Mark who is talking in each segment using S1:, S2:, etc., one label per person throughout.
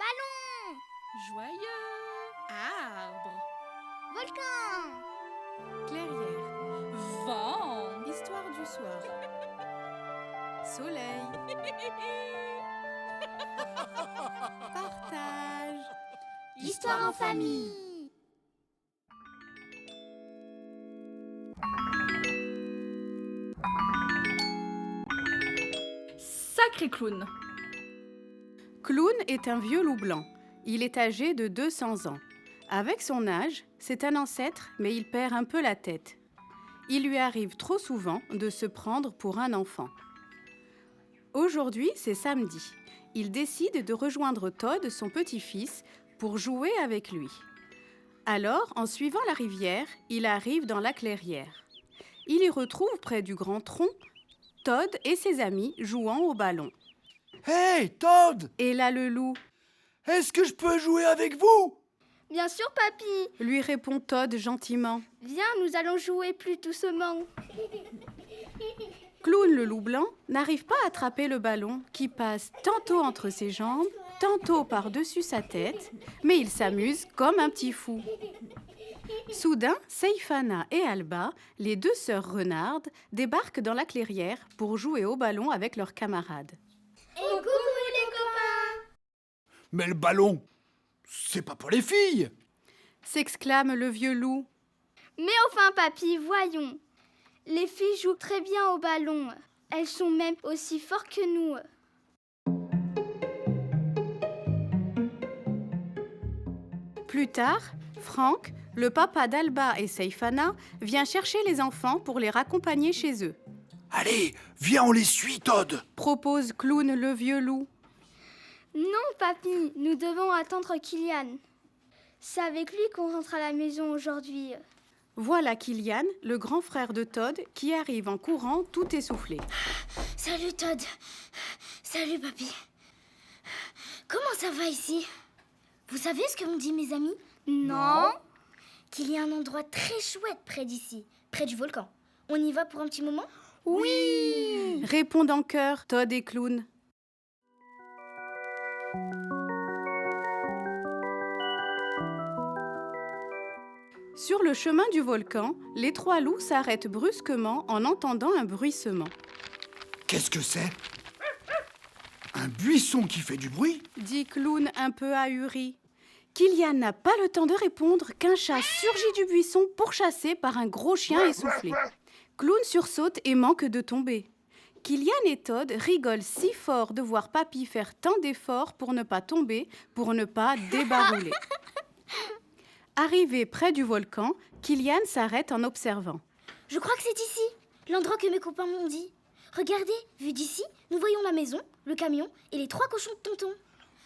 S1: Ballon,
S2: Joyeux. Arbre.
S1: volcan,
S2: Clairière. Vent.
S3: Histoire du soir. Soleil. Partage.
S1: histoire en famille.
S2: Sacré clown.
S3: Clown est un vieux loup blanc. Il est âgé de 200 ans. Avec son âge, c'est un ancêtre, mais il perd un peu la tête. Il lui arrive trop souvent de se prendre pour un enfant. Aujourd'hui, c'est samedi. Il décide de rejoindre Todd, son petit-fils, pour jouer avec lui. Alors, en suivant la rivière, il arrive dans la clairière. Il y retrouve près du grand tronc Todd et ses amis jouant au ballon.
S4: Hey, Todd!
S3: Et là, le loup,
S4: Est-ce que je peux jouer avec vous?
S1: Bien sûr, papy.
S3: lui répond Todd gentiment.
S1: Viens, nous allons jouer plus doucement.
S3: Clown, le loup blanc, n'arrive pas à attraper le ballon qui passe tantôt entre ses jambes, tantôt par-dessus sa tête, mais il s'amuse comme un petit fou. Soudain, Seifana et Alba, les deux sœurs renardes, débarquent dans la clairière pour jouer au ballon avec leurs camarades.
S1: Et coucou les copains.
S4: Mais le ballon, c'est pas pour les filles!
S3: S'exclame le vieux loup.
S1: Mais enfin, papy, voyons. Les filles jouent très bien au ballon. Elles sont même aussi fortes que nous.
S3: Plus tard, Franck, le papa d'Alba et Seifana, vient chercher les enfants pour les raccompagner chez eux.
S4: Allez, viens, on les suit, Todd!
S3: Propose Clown, le vieux loup.
S1: Non, papy, nous devons attendre Kylian. C'est avec lui qu'on rentre à la maison aujourd'hui.
S3: Voilà Kylian, le grand frère de Todd, qui arrive en courant tout essoufflé.
S5: Salut Todd. Salut papy. Comment ça va ici? Vous savez ce que m'ont dit mes amis?
S1: Non.
S5: Qu'il y a un endroit très chouette près d'ici, près du volcan. On y va pour un petit moment?
S1: Oui.
S3: Répondent en chœur Todd et Clown. Sur le chemin du volcan, les trois loups s'arrêtent brusquement en entendant un bruissement.
S4: Qu'est-ce que c'est? Un buisson qui fait du bruit?
S3: Dit Clown un peu ahuri. Kylian n'a pas le temps de répondre qu'un chat surgit du buisson pourchassé par un gros chien essoufflé. Clown sursaute et manque de tomber. Kylian et Todd rigolent si fort de voir Papy faire tant d'efforts pour ne pas tomber, pour ne pas débarouler. Arrivé près du volcan, Kylian s'arrête en observant.
S5: Je crois que c'est ici, l'endroit que mes copains m'ont dit. Regardez, vu d'ici, nous voyons la maison, le camion et les 3 cochons de tonton.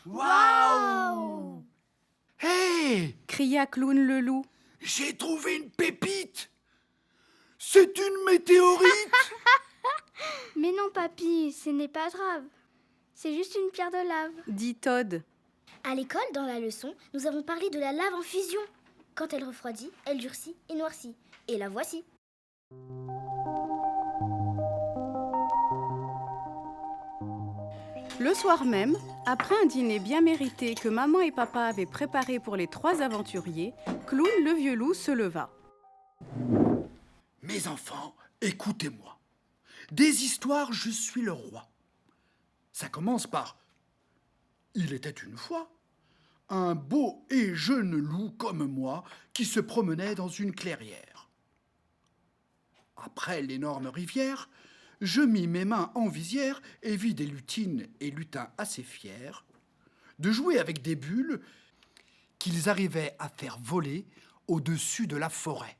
S4: Waouh! Hey!
S3: Cria Clown le loup.
S4: J'ai trouvé une pépite! C'est une météorite!
S1: Mais non, papy, ce n'est pas grave. C'est juste une pierre de lave.
S3: Dit Todd.
S5: À l'école, dans la leçon, nous avons parlé de la lave en fusion. Quand elle refroidit, elle durcit et noircit. Et la voici.
S3: Le soir même, après un dîner bien mérité que maman et papa avaient préparé pour les 3 aventuriers, Clown le vieux loup se leva.
S4: Mes enfants, écoutez-moi. Des histoires, je suis le roi. Ça commence par « Il était une fois un beau et jeune loup comme moi qui se promenait dans une clairière. Après l'énorme rivière, je mis mes mains en visière et vis des lutines et lutins assez fiers de jouer avec des bulles qu'ils arrivaient à faire voler au-dessus de la forêt.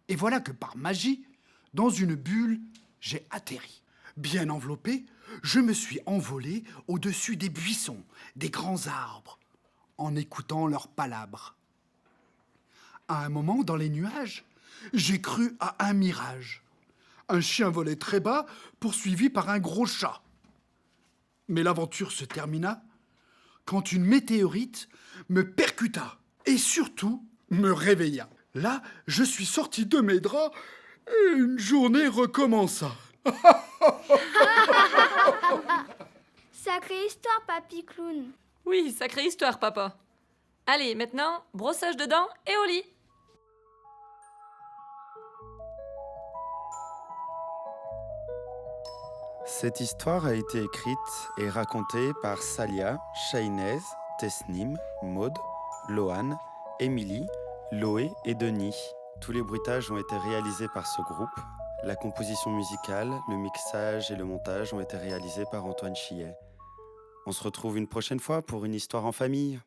S4: Et voilà que par magie, dans une bulle, j'ai atterri. Bien enveloppé, je me suis envolé au-dessus des buissons, des grands arbres, en écoutant leurs palabres. À un moment, dans les nuages, j'ai cru à un mirage. Un chien volait très bas, poursuivi par un gros chat. Mais l'aventure se termina quand une météorite me percuta et surtout me réveilla. Là, je suis sorti de mes draps et une journée recommença.
S1: Sacrée histoire, papy Clown.
S6: Oui, sacrée histoire, papa. Allez, maintenant, brossage de dents et au lit.
S7: Cette histoire a été écrite et racontée par Salia, Shainez, Tesnim, Maud, Loane, Émilie, Loé et Denis. Tous les bruitages ont été réalisés par ce groupe. La composition musicale, le mixage et le montage ont été réalisés par Antoine Chillet. On se retrouve une prochaine fois pour une histoire en famille.